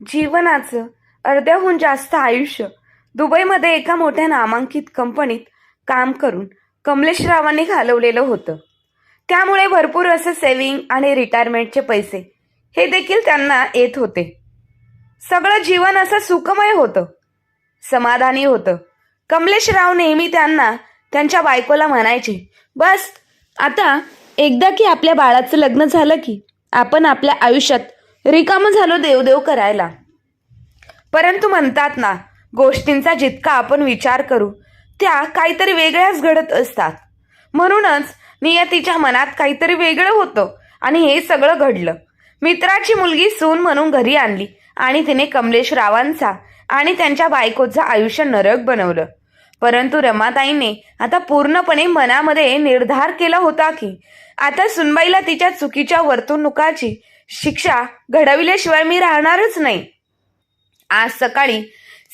जीवनाचं अर्ध्याहून जास्त आयुष्य दुबईमध्ये एका मोठ्या नामांकित कंपनीत काम करून कमलेशरावांनी घालवलेलं होतं. त्यामुळे भरपूर असे सेव्हिंग आणि रिटायरमेंटचे पैसे हे देखील त्यांना येत होते. सगळं जीवन असं सुखमय होतं, समाधानी होतं. कमलेशराव नेहमी त्यांना त्यांच्या बायकोला म्हणायचे, बस आता एकदा की आपल्या बाळाचं लग्न झालं की आपण आपल्या आयुष्यात रिकामं झालो देवदेव करायला. परंतु म्हणतात ना, गोष्टींचा जितका आपण विचार करू त्या काहीतरी वेगळ्याच घडत असतात. म्हणूनच नियतीच्या मनात काहीतरी वेगळं होतं आणि हे सगळं घडलं. मित्राची मुलगी सून म्हणून घरी आणली आणि तिने कमलेशरावांचा आणि त्यांच्या बायकोचं आयुष्य नरक बनवलं. परंतु रमाताईने आता पूर्णपणे मनामध्ये निर्धार केला होता की आता सुनबाईला तिच्या चुकीच्या वर्तणुकाची शिक्षा घडविल्याशिवाय मी राहणारच नाही. आज सकाळी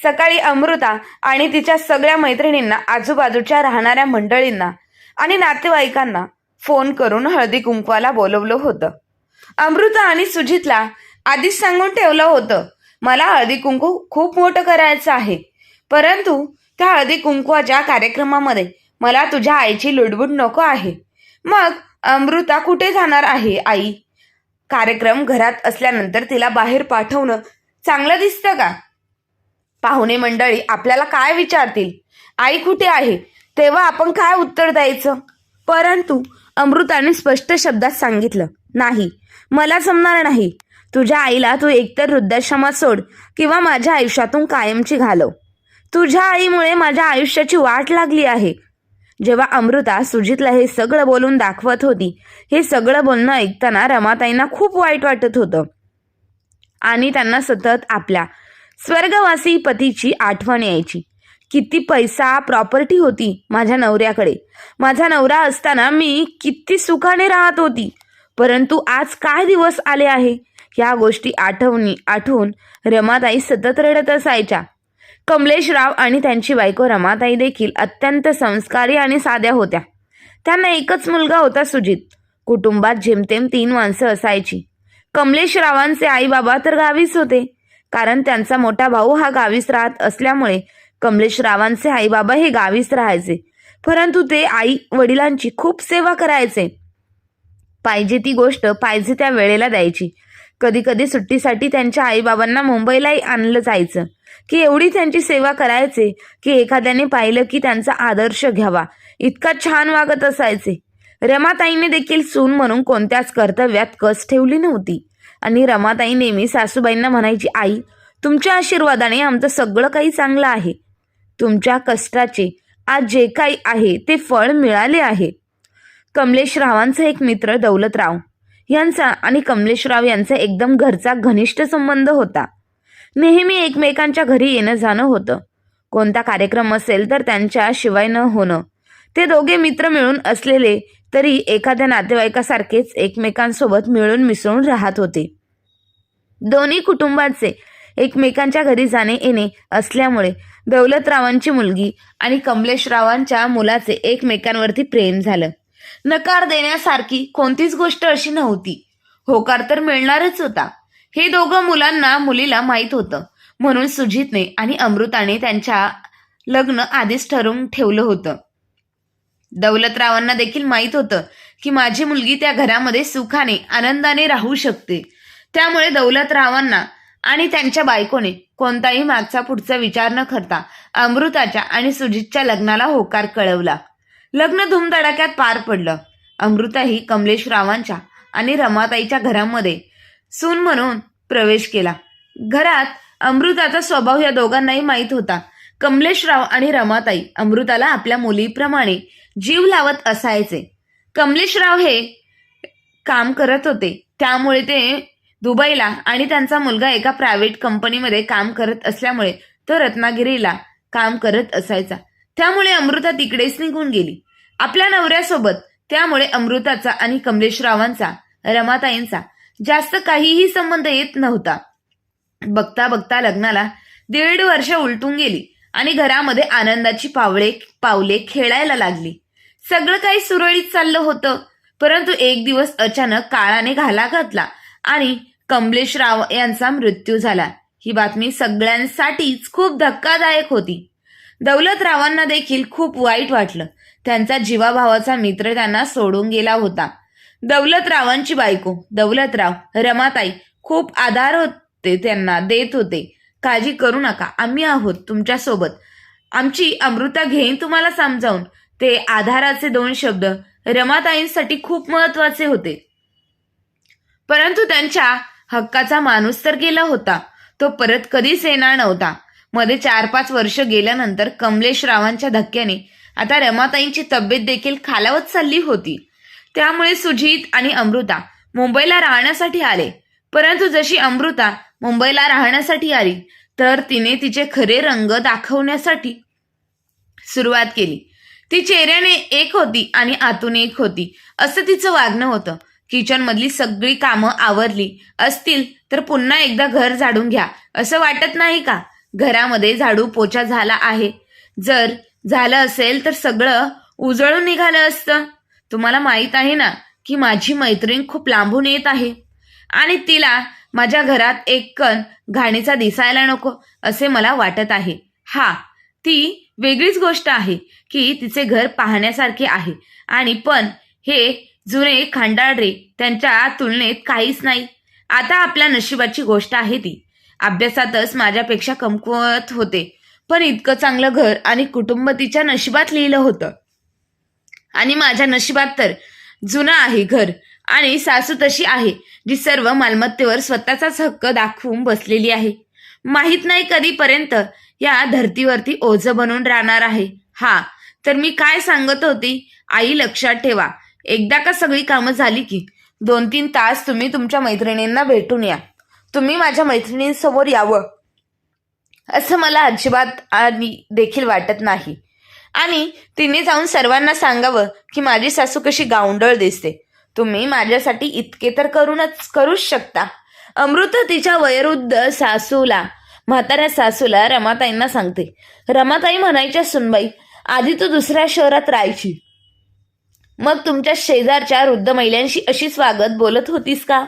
सकाळी अमृता आणि तिच्या सगळ्या मैत्रिणींना, आजूबाजूच्या राहणाऱ्या मंडळींना आणि नातेवाईकांना फोन करून हळदी कुंकवाला बोलवलं होतं. अमृता आणि सुजितला आधीच सांगून ठेवलं होतं, मला हळदी कुंकू खूप मोठं करायचं आहे, परंतु त्या हळदी कुंकवाच्या कार्यक्रमामध्ये मला तुझ्या आईची लुडबुड नको आहे. मग अमृता कुठे जाणार आहे आई? कार्यक्रम घरात असल्यानंतर तिला बाहेर पाठवणं चांगलं दिसतं का? पाहुणे मंडळी आपल्याला काय विचारतील, आई कुठे आहे? तेव्हा आपण काय उत्तर द्यायचं? परंतु अमृताने स्पष्ट शब्दात सांगितलं, नाही, मला जमणार नाही. तुझ्या आईला तू एकतर वृद्धाश्रमात सोड किंवा माझ्या आयुष्यातून कायमची घालव. तुझ्या आईमुळे माझ्या आयुष्याची वाट लागली आहे. जेव्हा अमृता सुजितला हे सगळं बोलून दाखवत होती, हे सगळं बोलणं ऐकताना रमाताईंना खूप वाईट वाटत होतं आणि त्यांना सतत आपल्या स्वर्गवासी पतीची आठवण यायची. किती पैसा, प्रॉपर्टी होती माझ्या नवऱ्याकडे. माझा नवरा असताना मी किती सुखाने राहत होती. परंतु आज काय दिवस आले आहे, या गोष्टी आठवून रमाताई सतत रडत असायच्या. कमलेशराव आणि त्यांची बायको रमाताई देखील अत्यंत संस्कारी आणि साध्या होत्या. त्यांना एकच मुलगा होता, सुजित. कुटुंबात जेमतेम 3 माणसं असायची. कमलेशरावांचे आई बाबा तर गावीच होते, कारण त्यांचा मोठा भाऊ हा गावीच राहत असल्यामुळे कमलेशरावांचे आई बाबा हे गावीच राहायचे. परंतु ते आई वडिलांची खूप सेवा करायचे. पाहिजे ती गोष्ट पाहिजे त्या वेळेला द्यायची. कधी कधी सुट्टीसाठी त्यांच्या आईबाबांना मुंबईलाही आणलं जायचं की एवढी त्यांची सेवा करायचे की एखाद्याने पाहिलं की त्यांचा आदर्श घ्यावा, इतका छान वागत असायचे. रमाताईने देखील सून म्हणून कोणत्याच कर्तव्यात कस ठेवली नव्हती आणि रमाताई नेहमी सासूबाईंना म्हणायची, आई, तुमच्या आशीर्वादाने आमचं सगळं काही चांगलं आहे. तुमच्या कष्टाचे आज जे काही आहे ते फळ मिळाले आहे. कमलेशरावांचा एक मित्र दौलतराव यांचा आणि कमलेशराव यांचा एकदम घरचा घनिष्ठ संबंध होता. नेहमी एकमेकांच्या घरी येणं जाणं होतं. कोणता कार्यक्रम असेल तर त्यांच्या शिवाय न होणं. ते दोघे मित्र मिळून असलेले तरी एखाद्या नातेवाईकासारखेच एकमेकांसोबत मिळून मिसळून राहत होते. दोन्ही कुटुंबाचे एकमेकांच्या घरी जाणे येणे असल्यामुळे दौलतरावांची मुलगी आणि कमलेशरावांच्या मुलाचे एकमेकांवरती प्रेम झालं. नकार देण्यासारखी कोणतीच गोष्ट अशी नव्हती. होकार तर मिळणारच होता. हे दोघं मुलीला माहीत होतं. म्हणून सुजितने आणि अमृताने त्यांच्या लग्न आधीच ठरवून ठेवलं होतं. दौलतरावांना देखील माहीत होतं की माझी मुलगी त्या घरामध्ये सुखाने आनंदाने राहू शकते. त्यामुळे दौलतरावांना आणि त्यांच्या बायकोने कोणताही मागचा पुढचा विचार न करता अमृताच्या आणि सुजितच्या लग्नाला होकार कळवला. लग्न धूमधडाक्यात पार पडलं. अमृताही कमलेशरावांच्या आणि रमाताईच्या घरामध्ये सून म्हणून प्रवेश केला. घरात अमृताचा स्वभाव या दोघांनाही माहीत होता. कमलेशराव आणि रमाताई अमृताला आपल्या मुलीप्रमाणे जीव लावत असायचे. कमलेशराव हे काम करत होते, त्यामुळे ते दुबईला आणि त्यांचा मुलगा एका प्रायव्हेट कंपनीमध्ये काम करत असल्यामुळे तो रत्नागिरीला काम करत असायचा. त्यामुळे अमृता तिकडेच निघून गेली आपल्या नवऱ्यासोबत. त्यामुळे अमृताचा आणि कमलेशरावांचा, रमाताईंचा जास्त काहीही संबंध येत नव्हता. बघता बघता लग्नाला 1.5 वर्ष उलटून गेली आणि घरामध्ये आनंदाची पावले खेळायला लागली. सगळं काही सुरळीत चाललं होतं. परंतु एक दिवस अचानक काळाने घाला घातला आणि कमलेशराव यांचा मृत्यू झाला. ही बातमी सगळ्यांसाठीच खूप धक्कादायक होती. दौलतरावांना देखील खूप वाईट वाटलं. त्यांचा जीवाभावाचा मित्र त्यांना सोडून गेला होता. दौलतरावांची बायको दौलतराव, रमाताई खूप आधार होते, त्यांना देत होते. काळजी करू नका, आम्ही आहोत तुमच्यासोबत. आमची अमृता घेईन तुम्हाला समजावून. ते आधाराचे 2 शब्द रमाताईंसाठी खूप महत्वाचे होते. परंतु त्यांच्या हक्काचा माणूस तर गेला होता. तो परत कधीच येणार नव्हता. मध्ये 4-5 वर्ष गेल्यानंतर कमलेशरावांच्या धक्क्याने आता रमाताईंची तब्येत देखील खालावत चालली होती. त्यामुळे सुजित आणि अमृता मुंबईला राहण्यासाठी आले. परंतु जशी अमृता मुंबईला राहण्यासाठी आली तर तिने तिचे खरे रंग दाखवण्यासाठी सुरुवात केली. ती चेहऱ्याने एक होती आणि आतून एक होती, असं तिचं वागणं होतं. किचनमधली सगळी कामं आवरली असतील तर पुन्हा एकदा घर झाडून घ्या असं वाटत नाही का? घरामध्ये झाडू पोछा झाला आहे. जर झालं असेल तर सगळं उजळून निघालं असतं. तुम्हाला माहित आहे ना की माझी मैत्रीण खूप लांबून येत आहे आणि तिला माझ्या घरात एक कण घाणीचा दिसायला नको असे मला वाटत आहे. हा, ती वेगळीच गोष्ट आहे की तिचे घर पाहण्यासारखे आहे आणि पण हे जुने खांडाळरे त्यांच्या तुलनेत काहीच नाही. आता आपल्या नशिबाची गोष्ट आहे ती. अभ्यासातच माझ्यापेक्षा कमकुवत होते, पण इतकं चांगलं घर आणि कुटुंब तिच्या नशिबात लिहिलं होतं. आणि माझ्या नशिबात तर जुनं आहे घर आणि सासू तशी आहे जी सर्व मालमत्तेवर स्वतःचाच हक्क दाखवून बसलेली आहे. माहित नाही कधीपर्यंत या धर्तीवरती ओझं बनून राहणार आहे. हा, तर मी काय सांगत होती आई, लक्षात ठेवा. एकदा का सगळी कामं झाली की 2-3 तास तुम्ही तुमच्या मैत्रिणींना भेटून या. तुम्ही माझ्या मैत्रिणींसमोर यावं असं मला अजिबात आणि देखील वाटत नाही. आणि तिने जाऊन सर्वांना सांगावं की माझी सासू कशी गावंढळ दिसते. तुम्ही माझ्यासाठी इतके तर करूच शकता. अमृता तिच्या वयोवृद्ध सासूला, म्हाताऱ्या सासूला रमाताईंना सांगते. रमाताई म्हणायच्या, सुनबाई, आधी तू दुसऱ्या शहरात राहायची, मग तुमच्या शेजारच्या वृद्ध महिलांशी अशीच वागत बोलत होतीस का?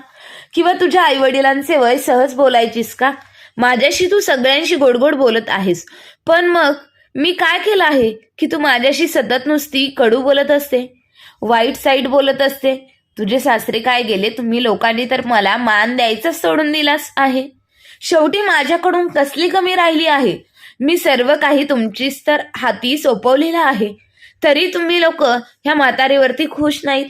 किंवा तुझ्या आईवडिलांचे वय सहज बोलायचीस का? माझ्याशी तू सगळ्यांशी गोडगोड बोलत आहेस, पण मग मी काय केलं आहे की तू माझ्याशी सतत नुसती कडू बोलत असते, वाईट साईड बोलत असते? तुझे सासरे काय गेले, तुम्ही लोकांनी तर मला मान द्यायचंच सोडून दिलास आहे. शेवटी माझ्याकडून कसली कमी राहिली आहे? मी सर्व काही तुमचीच तर हाती सोपवलेलं आहे, तरी तुम्ही लोक ह्या म्हातारीवरती खुश नाहीत.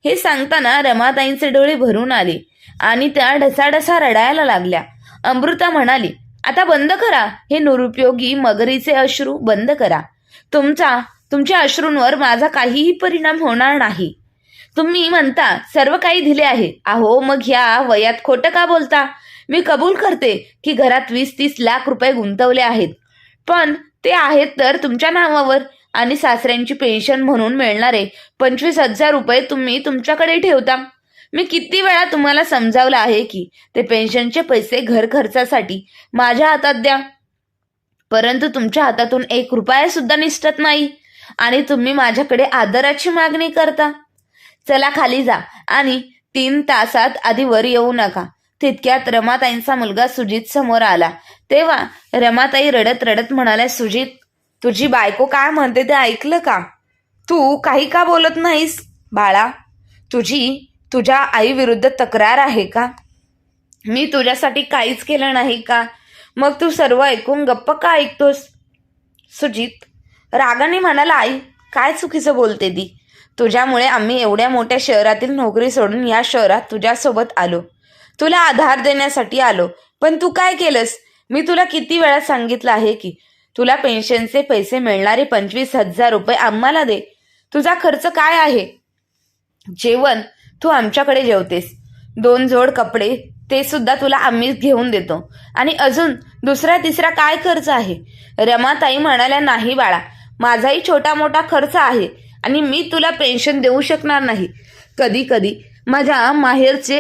हे सांगताना रमाताईंचे डोळे भरून आले आणि त्या ढसाढसा रडायला लागल्या. अमृता म्हणाली, आता बंद करा हे निरुपयोगी मगरीचे अश्रू, बंद करा. तुमच्या अश्रूंवर माझा काहीही परिणाम होणार नाही. तुम्ही म्हणता सर्व काही दिले आहे. अहो, मग ह्या वयात खोटं का बोलता? मी कबूल करते की घरात 20-30 लाख रुपये गुंतवले आहेत, पण ते आहेत तर तुमच्या नावावर, आणि सासऱ्यांची पेन्शन म्हणून मिळणारे 25,000 रुपये तुम्ही तुमच्याकडे ठेवता. मी किती वेळा तुम्हाला समजावलं आहे की ते पेन्शनचे पैसे घर खर्चासाठी माझ्या हातात द्या, परंतु तुमच्या हातातून 1 रुपया सुद्धा निसटत नाही आणि तुम्ही माझ्याकडे आदराची मागणी करता. चला खाली जा आणि 3 तासात आधी वर येऊ नका. तितक्यात रमाताईंचा मुलगा सुजित समोर आला. तेव्हा रमाताई रडत रडत म्हणाल्या, सुजित, तुझी बायको काय म्हणते ते ऐकलं का? तू काही का बोलत नाहीस बाळा? तुझ्या आई विरुद्ध तक्रार आहे का? मी तुझ्यासाठी काहीच केलं नाही का? मग तू सर्व ऐकून गप्प का ऐकतोस? सुजित रागाने म्हणाला, आई, काय चुकीचं बोलते ती? तुझ्यामुळे आम्ही एवढ्या मोठ्या शहरातील नोकरी सोडून या शहरात तुझ्यासोबत आलो, तुला आधार देण्यासाठी आलो. पण तू काय केलंस? मी तुला किती वेळा सांगितलं आहे की तुला पेन्शनचे पैसे मिळणारे 25,000 रुपये आम्हाला दे. तुझा खर्च काय आहे? जेवण तू आमच्याकडे जेवतेस, 2 जोड कपडे ते सुद्धा तुला आम्हीच घेऊन देतो, आणि अजून दुसरा तिसरा काय खर्च आहे? रमाताई म्हणाल्या, नाही बाळा, माझाही छोटा मोठा खर्च आहे आणि मी तुला पेन्शन देऊ शकणार नाही. कधी कधी माझ्या माहेरचे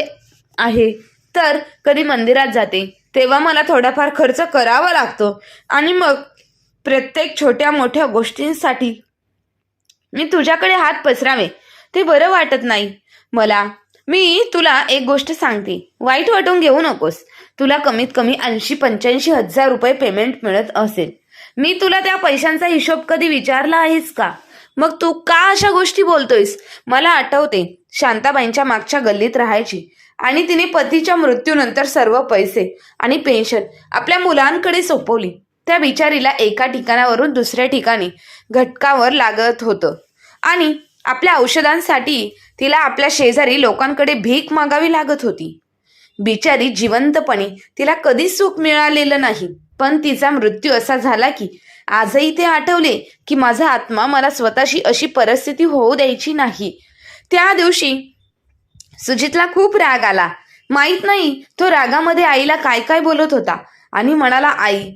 आहे तर कधी मंदिरात जाते तेव्हा मला थोडाफार खर्च करावा लागतो, आणि मग प्रत्येक छोट्या मोठ्या गोष्टींसाठी मी तुझ्याकडे हात पसरावे ते बरं वाटत नाही मला. मी तुला एक गोष्ट सांगते, वाईट वाटून घेऊ नकोस. तुला कमीत कमी 80-85 हजार रुपये पेमेंट मिळत असेल. मी तुला त्या पैशांचा हिशोब कधी विचारला आहेस का? मग तू का अशा गोष्टी बोलतोयस? मला आठवते, शांताबाईंच्या मागच्या गल्लीत राहायची आणि तिने पतीच्या मृत्यूनंतर सर्व पैसे आणि पेन्शन आपल्या मुलांकडे सोपवली. त्या बिचारीला एका ठिकाणावरून दुसऱ्या ठिकाणी घटकावर लागत होतं आणि आपल्या औषधांसाठी तिला आपल्या शेजारी लोकांकडे भीक मागावी लागत होती. बिचारी जिवंतपणी तिला कधीच सुख मिळालेलं नाही, पण तिचा मृत्यू असा झाला की आजही ते आठवले की माझा आत्मा मला स्वतःशी अशी परिस्थिती होऊ द्यायची नाही. त्या दिवशी सुजितला खूप राग आला. माहित नाही तो रागामध्ये आईला काय काय बोलत होता आणि म्हणाला, आई,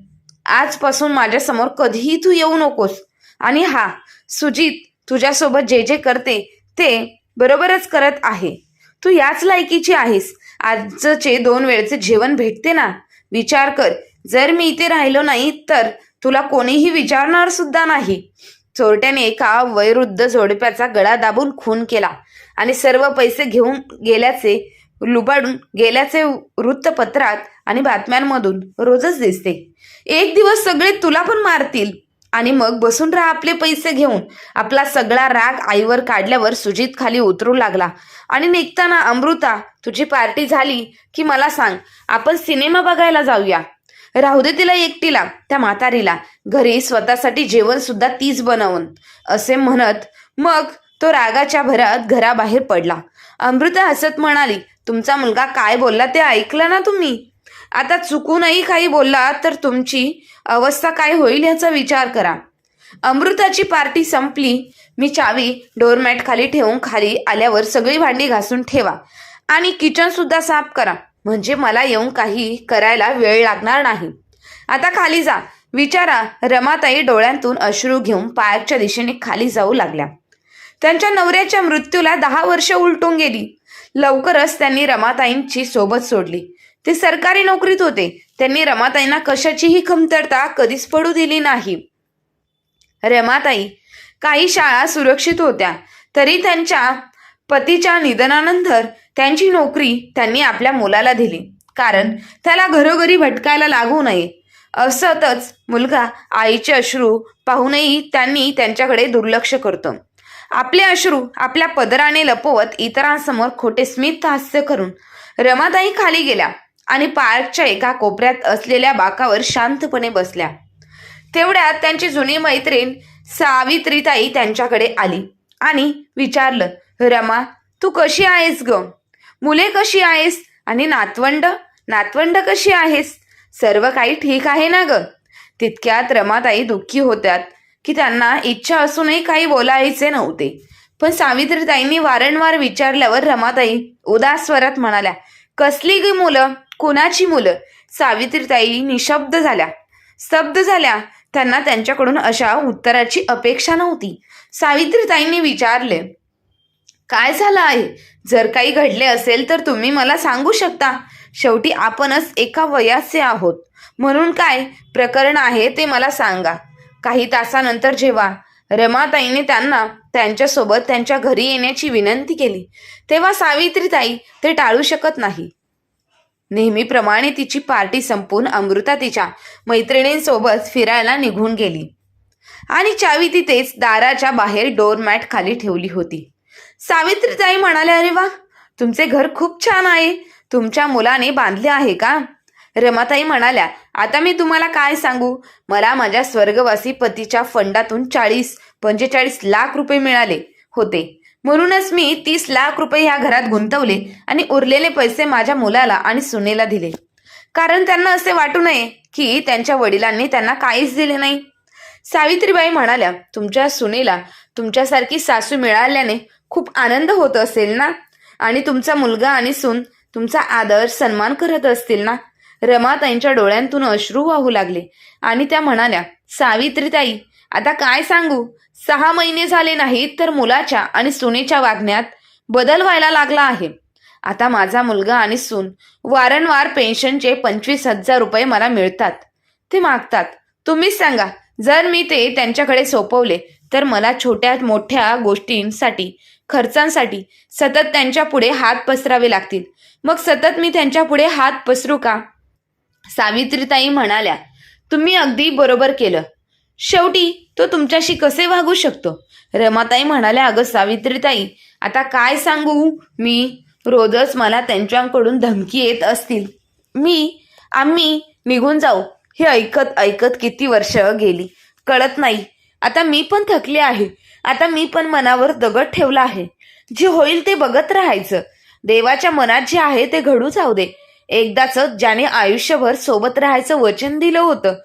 आजपासून माझ्यासमोर कधीही तू येऊ नकोस. आणि हा, सुजित तुझ्यासोबत जे जे करते ते बरोबरच करत आहे. तू याच लायकीची आहेस. आजचे 2 वेळचे जेवण भेटते ना. विचार कर, जर मी इथे राहिलो नाही तर तुला कोणीही विचारणार सुद्धा नाही. चोरट्याने एका वयोवृद्ध जोडप्याचा गळा दाबून खून केला आणि सर्व पैसे घेऊन गेल्याचे लुबाडून गेल्याचे वृत्तपत्रात आणि बातम्यांमधून रोजच दिसते. एक दिवस सगळे तुला पण मारतील आणि मग बसून राहा आपले पैसे घेऊन. आपला सगळा राग आईवर काढल्यावर सुजित खाली उतरू लागला आणि निघताना, अमृता, तुझी पार्टी झाली की मला सांग, आपण सिनेमा बघायला जाऊया. राहू दे तिला एकटीला, त्या म्हातारीला. घरी स्वतःसाठी जेवण सुद्धा तीच बनवून, असे म्हणत मग तो रागाच्या भरात घराबाहेर पडला. अमृता हसत म्हणाली, तुमचा मुलगा काय बोलला ते ऐकलं ना तुम्ही? आता चुकूनही काही बोलला तर तुमची अवस्था काय होईल याचा विचार करा. अमृताची पार्टी संपली. मी चावी डोरमॅट खाली ठेवून खाली आल्यावर सगळी भांडी घासून ठेवा आणि किचन सुद्धा साफ करा, म्हणजे मला येऊन काही करायला वेळ लागणार नाही. आता खाली जा. विचारा. रमाताई डोळ्यांतून अश्रू घेऊन पार्कच्या दिशेने खाली जाऊ लागल्या. त्यांच्या नवऱ्याच्या मृत्यूला 10 वर्ष उलटून गेली. लवकरच त्यांनी रमाताईंची सोबत सोडली. ते सरकारी नोकरीत होते. त्यांनी रमाताईंना कशाचीही कमतरता कधीच पडू दिली नाही. रमाताई काही शाळा सुरक्षित होत्या, तरी त्यांच्या पतीच्या निधनानंतर त्यांची नोकरी त्यांनी आपल्या मुलाला दिली, कारण त्याला घरोघरी भटकायला लागू नये. असतच मुलगा आईचे अश्रू पाहूनही त्यांनी त्यांच्याकडे दुर्लक्ष करतो. आपले अश्रू आपल्या पदराने लपवत इतरांसमोर खोटे स्मित हास्य करून रमाताई खाली गेल्या आणि पार्कच्या एका कोपऱ्यात असलेल्या बाकावर शांतपणे बसल्या. तेवढ्यात त्यांची जुनी मैत्रीण सावित्रीताई त्यांच्याकडे आली आणि विचारलं, रमा, तू कशी आहेस ग? मुले कशी आहेस? आणि नातवंड कशी आहेस? सर्व काही ठीक आहे ना ग? तितक्यात रमाताई दुःखी होत्यात की त्यांना इच्छा असूनही काही बोलायचे नव्हते. पण सावित्रीताईंनी वारंवार विचारल्यावर रमाताई उदास स्वरात म्हणाल्या, कसली गी मुलं? कुणाची मुलं? सावित्रीताई निशब्द झाल्या, स्तब्ध झाल्या. त्यांना त्यांच्याकडून अशा उत्तराची अपेक्षा नव्हती. सावित्रीताईंनी विचारले, काय झालं आहे? जर काही घडले असेल तर तुम्ही मला सांगू शकता. शेवटी आपणच एका वयाचे आहोत. म्हणून काय प्रकरण आहे ते मला सांगा. काही तासानंतर जेव्हा रमाताईने त्यांना त्यांच्यासोबत त्यांच्या घरी येण्याची विनंती केली, तेव्हा सावित्रीताई ते टाळू शकत नाही. नेहमीप्रमाणे तिची पार्टी संपून अमृता तिच्या मैत्रिणींसोबत फिरायला निघून गेली आणि चावी तिथेच दाराच्या बाहेर डोरमॅट खाली ठेवली होती. सावित्रीताई म्हणाल्या, अरे वा, तुमचे घर खूप छान आहे. तुमच्या मुलाने बांधले आहे का? रमाताई म्हणाल्या, आता मी तुम्हाला काय सांगू. मला माझ्या स्वर्गवासी पतीच्या फंडातून 40-45 लाख रुपये मिळाले होते. म्हणूनच मी 30 लाख रुपये ह्या घरात गुंतवले आणि उरलेले पैसे माझ्या मुलाला आणि सुनेला दिले, कारण त्यांना असे वाटू नये की त्यांच्या वडिलांनी त्यांना काहीच दिले नाही. सावित्रीबाई म्हणाल्या, तुमच्या सुनेला तुमच्यासारखी सासू मिळाल्याने खूप आनंद होत असेल ना, आणि तुमचा मुलगा आणि सून तुमचा आदर सन्मान करत असतील ना. रमाताईंच्या डोळ्यांतून अश्रू वाहू लागले आणि त्या म्हणाल्या, सावित्रीताई, आता काय सांगू. 6 महिने झाले नाहीत तर मुलाच्या आणि सुनेच्या वागण्यात बदल व्हायला लागला आहे. आता माझा मुलगा आणि सून वारंवार पेन्शनचे 25,000 रुपये मला मिळतात. ते मागतात. तुम्हीच सांगा, जर मी ते त्यांच्याकडे सोपवले तर मला छोट्या मोठ्या गोष्टींसाठी, खर्चांसाठी सतत त्यांच्या पुढे हात पसरावे लागतील. मग सतत मी त्यांच्या पुढे हात पसरू का? सावित्रीताई म्हणाल्या, तुम्ही अगदी बरोबर केलं. शेवटी तो तुमच्याशी कसे वागू शकतो? रमाताई म्हणाल्या, अगं सावित्रीताई, आता काय सांगू मी? रोजच मला त्यांच्याकडून धमकी येत असतील. आम्ही निघून जाऊ हे ऐकत ऐकत किती वर्ष गेली कळत नाही. आता मी पण थकले आहे. आता मी पण मनावर दगड ठेवला आहे. जे होईल ते बघत राहायचं. देवाच्या मनात जे आहे ते घडू जाऊ दे. एकदाच ज्याने आयुष्यभर सोबत राहायचं वचन दिलं होतं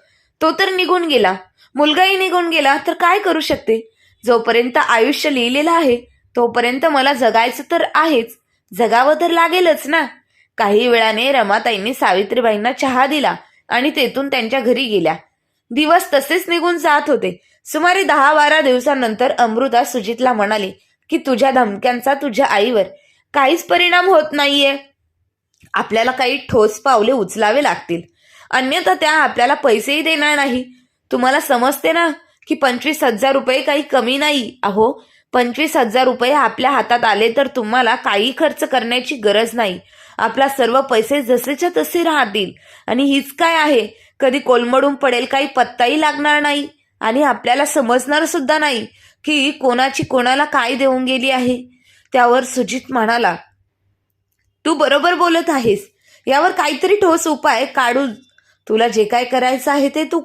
तो तर निघून गेला. मुलगाही निघून गेला तर काय करू शकते? जोपर्यंत आयुष्य लिहिलेलं आहे तोपर्यंत मला जगायचं तर आहेच. जगावं तर लागेलच ना. काही वेळाने रमाताईंनी सावित्रीबाईंना चहा दिला आणि तेथून त्यांच्या घरी गेल्या. दिवस तसेच निघून जात होते. सुमारे 10-12 दिवसांनंतर अमृता सुजितला म्हणाली की तुझ्या धमक्यांचा तुझ्या आईवर काहीच परिणाम होत नाहीये. आपल्याला काही ठोस पावले उचलावे लागतील, अन्यथा त्या आपल्याला पैसेही देणार नाही. तुम्हाला समजते ना की 25,000 रुपये काही कमी नाही. अहो, 25,000 रुपये आपल्या हातात आले तर तुम्हाला काही खर्च करण्याची गरज नाही. आपला सर्व पैसे जसेच्या तसे राहतील. आणि हीच काय आहे, कधी कोलमडून पडेल, काही पत्ताही लागणार नाही आणि आपल्याला समजणार सुद्धा नाही की कोणाची कोणाला काय देऊन गेली आहे. त्यावर सुजित म्हणाला, तू बरोबर बोलत आहेस. यावर काहीतरी ठोस उपाय काढू. तुला जे काय करायचं आहे ते तू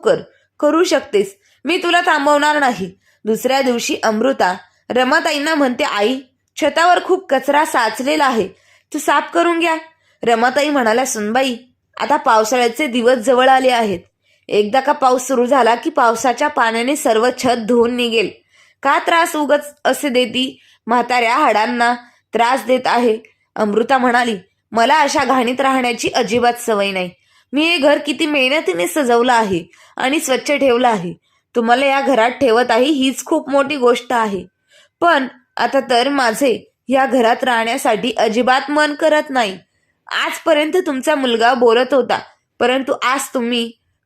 करू शकतेस. मी तुला थांबवणार नाही. दुसऱ्या दिवशी अमृता रमाताईंना म्हणते, आई, छतावर खूप कचरा साचलेला आहे, तू साफ करून घ्या. रमाताई म्हणाल्या, सुनबाई, आता पावसाळ्याचे दिवस जवळ आले आहेत. एकदा का पाऊस सुरू झाला की पावसाच्या पाण्याने सर्व छत धुवून निघेल. का त्रास उगच असे देती? म्हाताऱ्या हाडांना त्रास देत आहे. अमृता म्हणाली, मला अशा घाणीत राहण्याची अजिबात सवय नाही. मी हे घर किती मेहनतीने सजवलं आहे आणि स्वच्छ ठेवलं आहे. तुम्हाला या घरात ठेवत आहे हीच खूप मोठी गोष्ट आहे. पण आता तर माझे या घरात राहण्यासाठी अजिबात मन करत नाही. आजपर्यंत तुमचा मुलगा बोलत होता, परंतु आज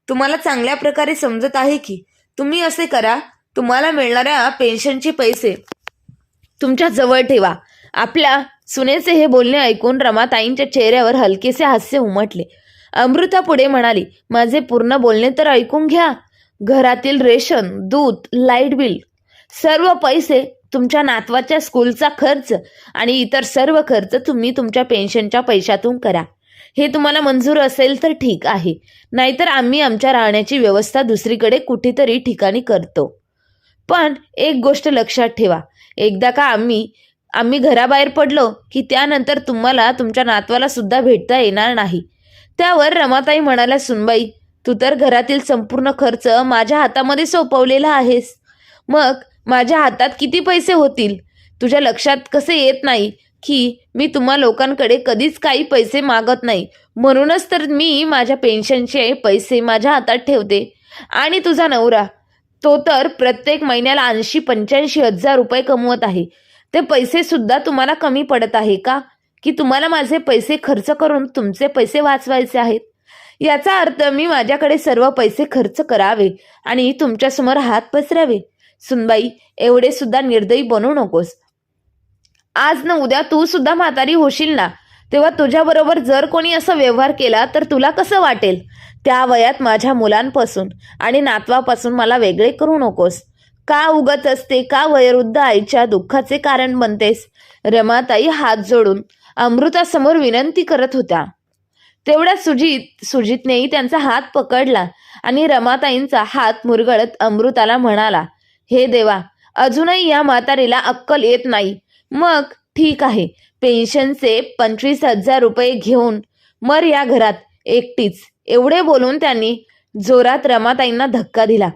तुम्हाला चांगल्या प्रकारे समजत आहे की तुम्ही असे करा. तुम्हाला मिळणाऱ्या पेन्शनचे पैसे तुमच्या जवळ ठेवा. आपल्या सुनेचे हे बोलणे ऐकून रमाताईंच्या चेहऱ्यावर हलकेसे हास्य उमटले. अमृता पुढे म्हणाली, माझे पूर्ण बोलणे तर ऐकून घ्या. घरातील रेशन, दूध, लाईट बिल, सर्व पैसे, तुमच्या नातवाच्या स्कूलचा खर्च आणि इतर सर्व खर्च तुम्ही तुमच्या पेन्शनच्या पैशातून करा. हे तुम्हाला मंजूर असेल तर ठीक आहे, नाहीतर आम्ही आमच्या राहण्याची व्यवस्था दुसरीकडे कुठेतरी ठिकाणी करतो. पण एक गोष्ट लक्षात ठेवा, एकदा का आम्ही घराबाहेर पडलो की त्यानंतर तुम्हाला तुमच्या नातवाला सुद्धा भेटता येणार नाही. त्यावर रमाताई म्हणाल्या, सुनबाई, तू तर घरातील संपूर्ण खर्च माझ्या हातामध्ये सोपवलेला आहेस. मग माझ्या हातात किती पैसे होतील? तुझ्या लक्षात कसे येत नाही की मी तुम्हा लोकांकडे कधीच काही पैसे मागत नाही. म्हणूनच तर मी माझ्या पेन्शनचे पैसे माझ्या हातात ठेवते. आणि तुझा नवरा, तो तर प्रत्येक महिन्याला 80-85 हजार रुपये कमवत आहे. ते पैसे सुद्धा तुम्हाला कमी पडत आहे का? की तुम्हाला माझे पैसे खर्च करून तुमचे पैसे वाचवायचे आहेत? याचा अर्थ मी माझ्याकडे सर्व पैसे खर्च करावे आणि तुमच्यासमोर हात पसरावे. सुनबाई, एवढे सुद्धा निर्दयी बनू नकोस. आज न उद्या तू सुद्धा म्हातारी होशील ना, तेव्हा तुझ्याबरोबर जर कोणी असा व्यवहार केला तर तुला कसं वाटेल? त्या वयात माझ्या मुलांपासून आणि नातवापासून मला वेगळे करू नकोस. का उगत असते? का वयोवृद्ध आईच्या दुःखाचे कारण बनतेस? रमाताई हात जोडून अमृतासमोर विनंती करत होत्या. तेवढ्यात सुजितनेही त्यांचा हात पकडला आणि रमाताईंचा हात मुरगळत अमृताला म्हणाला, हे देवा, अजूनही या म्हातारीला अक्कल येत नाही. मग ठीक आहे, पेन्शनचे 25,000 रुपये घेऊन मर या घरात एकटीच. एवढे बोलून त्यांनी जोरात रमाताईंना धक्का दिला.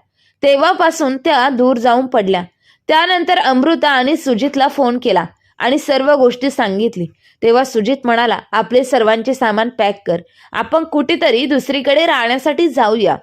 तेव्हापासून त्या दूर जाऊन पडल्या. त्यानंतर अमृता आणि सुजितला फोन केला आणि सर्व गोष्टी सांगितली. तेव्हा सुजित म्हणाला, आपले सर्वांचे सामान पॅक कर, आपण कुठेतरी दुसरीकडे राहण्यासाठी जाऊया.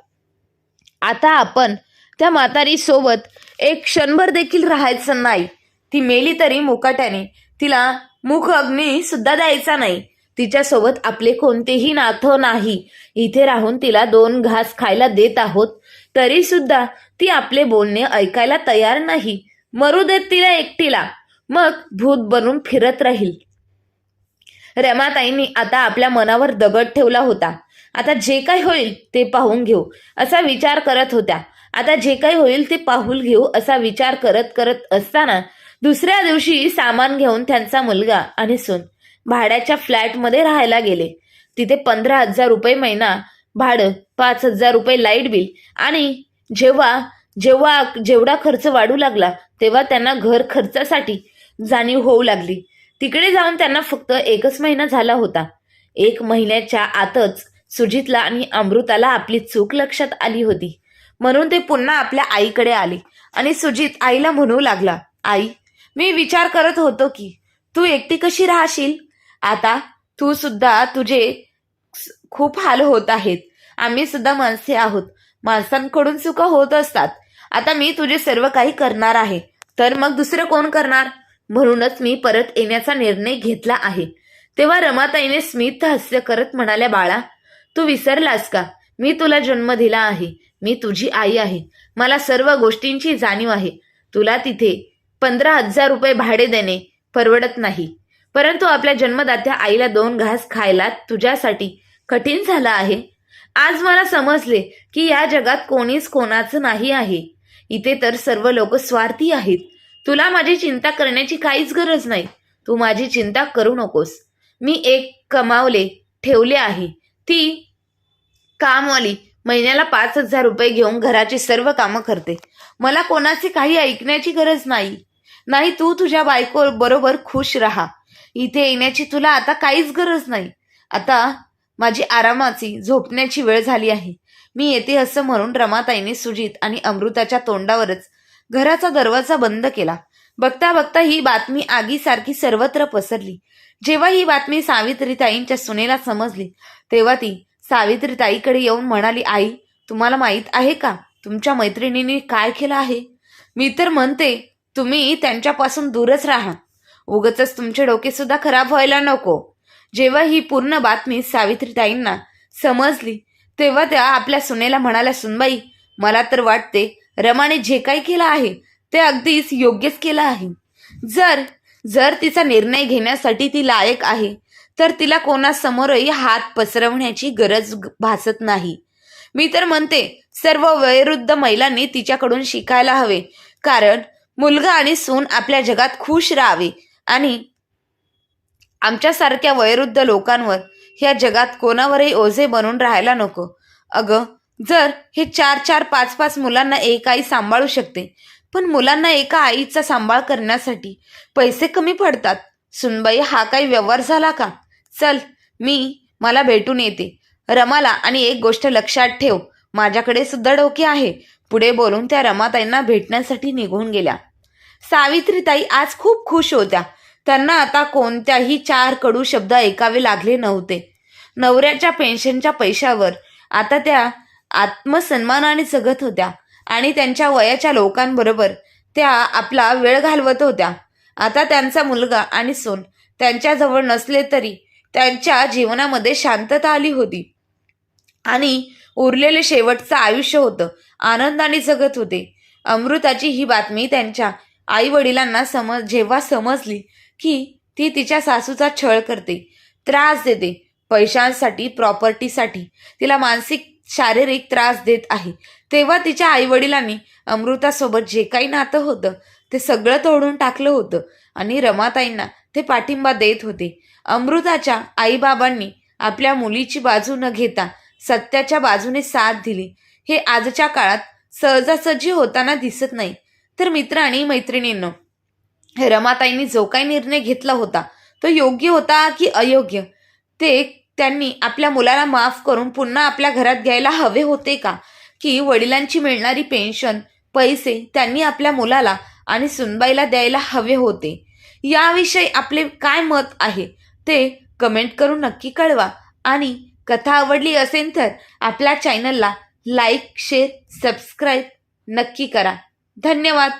आता आपण त्या म्हातारी सोबत एक क्षणभर देखील राहायचं नाही. ती मेली तरी मुकाट्याने, तिला मुख अग्नी सुद्धा द्यायचा नाही. तिच्यासोबत आपले कोणतेही नातं नाही. इथे राहून तिला 2 घास खायला देत आहोत तरी सुद्धा ती आपले बोलणे ऐकायला तयार नाही. मरू देत तिला एकटीला, मग भूत बनून फिरत राहील. रमाताईंनी आता आपल्या मनावर दगड ठेवला होता आता जे काही होईल ते पाहून घेऊ असा विचार करत होत्या. आता जे काही होईल ते पाहून घेऊ असा विचार करत करत असताना दुसऱ्या दिवशी सामान घेऊन त्यांचा मुलगा आणि सून भाड्याच्या फ्लॅटमध्ये राहायला गेले. तिथे 15,000 रुपये महिना भाडं, 5,000 रुपये लाईट बिल आणि जेवढा खर्च वाढू लागला तेव्हा त्यांना घर खर्चासाठी जाणीव होऊ लागली. तिकडे जाऊन त्यांना फक्त 1 महिना झाला होता. 1 महिन्याच्या आतच सुजितला आणि अमृताला आपली चूक लक्षात आली होती. म्हणून ते पुन्हा आपल्या आईकडे आले आणि सुजित आईला म्हणू लागला, आई, मी विचार करत होतो की तू एकटी कशी राहशील. आता तू सुद्धा तुझे खूप हाल होत आहेत. आम्ही सुद्धा माणसे आहोत. माणसांकडून चुका होत असतात. आता मी तुझे सर्व काही करणार आहे, तर मग दुसरं कोण करणार. म्हणूनच मी परत येण्याचा निर्णय घेतला आहे. तेव्हा रमाताईने स्मित हास्य करत म्हणाल्या, बाळा, तू विसरलास का? मी तुला जन्म दिला आहे. मी तुझी आई आहे. मला सर्व गोष्टींची जाणीव आहे. तुला तिथे 15,000 रुपये भाडे देणे परवडत नाही. परंतु आपल्या जन्मदात्या आईला 2 घास खायला तुझ्यासाठी कठीण झालं आहे. आज मला समजले की या जगात कोणीच कोणाचं नाही आहे. इथे तर सर्व लोक स्वार्थी आहेत. तुला माझी चिंता करण्याची काहीच गरज नाही. तू माझी चिंता करू नकोस. मी एक कमावले ठेवले आहे. ती कामवाली महिन्याला 5,000 रुपये घेऊन घराची सर्व कामं करते. मला कोणाचे काही ऐकण्याची गरज नाही. तू तुझ्या बायको बरोबर खुश राहा. इथे येण्याची तुला आता काहीच गरज नाही. आता माझी आरामाची झोपण्याची वेळ झाली आहे. मी येते असं म्हणून रमाताईने सुजित आणि अमृताच्या तोंडावरच घराचा दरवाजा बंद केला. बघता बघता ही बातमी आगीसारखी सर्वत्र पसरली. जेव्हा ही बातमी सावित्रीताईंच्या सुनेला समजली तेव्हा ती सावित्रीताईकडे येऊन म्हणाली, आई, तुम्हाला माहित आहे का तुमच्या मैत्रिणींनी काय केलं आहे? मी तर म्हणते तुम्ही त्यांच्यापासून दूरच राहा. उगाचच तुमचे डोके सुद्धा खराब व्हायला नको. जेव्हा ही पूर्ण बातमी सावित्रीताईंना समजली तेव्हा त्या आपल्या सुनेला म्हणाल्या, सुनबाई, मला तर वाटते रमाने जे काही केलं आहे ते अगदीच योग्यच केलं आहे. जर तिचा निर्णय घेण्यासाठी ती लायक आहे तर तिला कोणासमोरही हात पसरवण्याची गरज भासत नाही. मी तर म्हणते सर्व वयोवृद्ध महिलांनी तिच्याकडून शिकायला हवे. कारण मुलगा आणि सून आपल्या जगात खुश राहावे आणि आमच्यासारख्या वयोवृद्ध लोकांवर ह्या जगात कोणावरही ओझे बनून राहायला नको. अगं, जर हे 4-4, 5-5 मुलांना एक आई सांभाळू शकते, पण मुलांना एका आईचा सांभाळ करण्यासाठी पैसे कमी पडतात. सुनबाई, हा काही व्यवहार झाला का? चल, मला भेटून येते रमाला. आणि एक गोष्ट लक्षात ठेव, माझ्याकडे सुद्धा डोके आहे. पुढे बोलून त्या रमाताईंना भेटण्यासाठी निघून गेल्या. सावित्रीताई आज खूप खुश होत्या. त्यांना आता कोणत्याही 4 कडू शब्द ऐकावे लागले नव्हते. नवऱ्याच्या पेन्शनच्या पैशावर आता त्या आत्मसन्मानाने जगत होत्या आणि त्यांच्या वयाच्या लोकांबरोबर त्या आपला वेळ घालवत होत्या. आता त्यांचा मुलगा आणि सून त्यांच्याजवळ नसले तरी त्यांच्या जीवनामध्ये शांतता आली होती आणि उरलेले शेवटचं आयुष्य होतं आनंदाने जगत होते. अमृताची ही बातमी त्यांच्या आई वडिलांना जेव्हा समजली की ती तिच्या सासूचा छळ करते, त्रास देते, पैशांसाठी, प्रॉपर्टीसाठी तिला मानसिक शारीरिक त्रास देत आहे, तेव्हा तिच्या आई वडिलांनी अमृतासोबत जे काही नातं होतं ते सगळं तोडून टाकलं होतं आणि रमाताईंना ते पाठिंबा देत होते. अमृताच्या आईबाबांनी आपल्या मुलीची बाजू न घेता सत्याच्या बाजूने साथ दिली. हे आजच्या काळात सहजासहजी होताना दिसत नाही. तर मित्र आणि मैत्रिणींनो, रमाताईंनी जो काही निर्णय घेतला होता तो योग्य होता की अयोग्य, ते त्यांनी आपल्या मुलाला माफ करून पुन्हा आपल्या घरात घ्यायला हवे होते का? की वडिलांची मिळणारी पेन्शन, पैसे त्यांनी आपल्या मुलाला आणि सुनबाईला द्यायला हवे होते? याविषयी आपले काय मत आहे ते कमेंट करून नक्की कळवा. आणि कथा आवडली असेल तर आपल्या चॅनलला लाईक, शेअर, सबस्क्राईब नक्की करा. धन्यवाद.